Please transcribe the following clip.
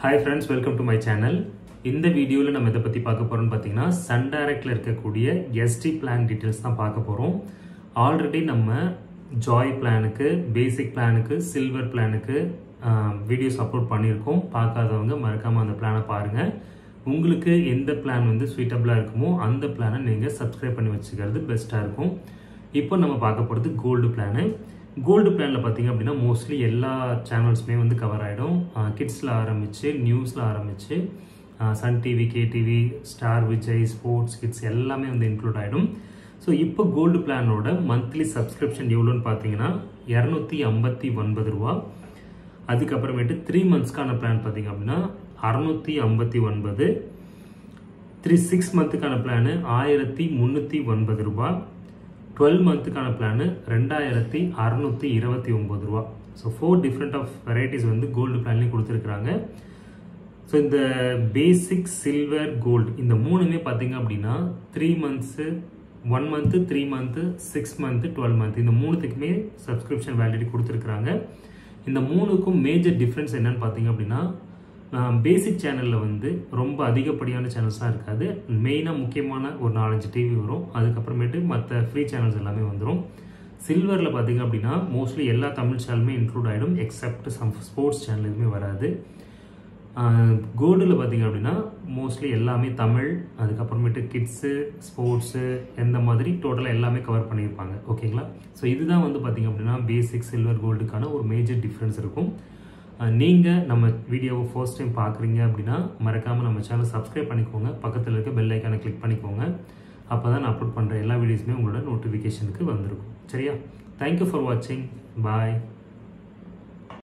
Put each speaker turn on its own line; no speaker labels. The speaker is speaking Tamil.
Hi friends, welcome to my channel. இந்த வீடியோல நம்ம எதை பத்தி பார்க்க போறோம்னு பாத்தீங்கன்னா சன் டைரக்ட்ல இருக்கக்கூடிய ST பிளான் டீடைல்ஸ் தான் பார்க்க போறோம். ஆல்ரெடி நம்ம ஜாய் பிளானுக்கு, பேசிக் பிளானுக்கு, சில்வர் பிளானுக்கு வீடியோஸ் அப்லோட் பண்ணியிருக்கோம். பார்க்காதவங்க மறக்காம அந்த பிளானை பாருங்க. உங்களுக்கு எந்த பிளான் வந்து சூட்டபிளா இருக்குமோ அந்த பிளானை நீங்க சப்ஸ்கிரைப் பண்ணி வச்சுக்கிறது பெஸ்டா இருக்கும். இப்போ நம்ம பார்க்க போறது கோல்டு பிளான். கோல்டு பிளான்ல பாத்தீங்க அப்படின்னா மோஸ்ட்லி எல்லா சேனல்ஸுமே வந்து கவர் ஆகிடும். கிட்ஸ்ல ஆரம்பிச்சு நியூஸ்ல ஆரம்பிச்சு Sun TV, KTV, Star Vijay, sports, kids எல்லாமே வந்து இன்க்ளூட் ஆகிடும். ஸோ இப்போ கோல்டு பிளானோட மந்த்லி சப்ஸ்கிரிப்ஷன் எவ்வளோன்னு பார்த்தீங்கன்னா 259 ரூபா. அதுக்கப்புறமேட்டு 3 மந்த்ஸ்க்கான பிளான் பார்த்தீங்க அப்படின்னா 659. 6 மந்த்துக்கான பிளானு 1309 ரூபா. 12 மந்த்துக்கான பிளானு 2629 ரூபா. ஸோ 4 டிஃப்ரெண்ட் ஆஃப் வெரைட்டிஸ் வந்து கோல்டு பிளான்லேயும் கொடுத்துருக்குறாங்க. ஸோ இந்த பேசிக், சில்வர், கோல்டு இந்த மூணுமே பார்த்தீங்க அப்படின்னா 3 months, 1 month, 3 month, 6 month, 12 month இந்த மூணுத்துக்குமே சப்ஸ்கிரிப்ஷன் வேலிடிட்டி கொடுத்துருக்குறாங்க. இந்த மூணுக்கும் மேஜர் டிஃப்ரென்ஸ் என்னன்னு பார்த்தீங்க அப்படின்னா பேசிக் சேனலில் வந்து ரொம்ப அதிகப்படியான சேனல்ஸ்லாம் இருக்காது. மெயினாக முக்கியமான ஒரு 4-5 டிவி வரும். அதுக்கப்புறமேட்டு மற்ற ஃப்ரீ சேனல்ஸ் எல்லாமே வந்துடும். சில்வரில் பார்த்தீங்க அப்படின்னா மோஸ்ட்லி எல்லா தமிழ் சேனலுமே இன்க்ளூட் ஆகிடும், எக்ஸப்ட் சம் ஸ்போர்ட்ஸ் சேனல் எதுவுமே வராது. கோல்டில் பார்த்தீங்க அப்படின்னா மோஸ்ட்லி எல்லாமே தமிழ், அதுக்கப்புறமேட்டு கிட்ஸு, ஸ்போர்ட்ஸு எந்த மாதிரி டோட்டலாக எல்லாமே கவர் பண்ணியிருப்பாங்க. ஓகேங்களா? ஸோ இதுதான் வந்து பார்த்தீங்க அப்படின்னா பேசிக், சில்வர், கோல்டுக்கான ஒரு மேஜர் டிஃப்ரென்ஸ் இருக்கும். நீங்கள் நம்ம வீடியோவை ஃபர்ஸ்ட் டைம் பார்க்குறீங்க அப்படின்னா மறக்காமல் நம்ம சேனல் சப்ஸ்கிரைப் பண்ணிக்கோங்க. பக்கத்தில் இருக்க பெல் ஐக்கானை கிளிக் பண்ணிக்கோங்க. அப்போ தான் நான் அப்லோட் பண்ணுற எல்லா வீடியோஸுமே உங்களோட நோட்டிஃபிகேஷனுக்கு வந்திருக்கும். சரியா? தேங்க்யூ ஃபார் வாட்சிங். பாய்.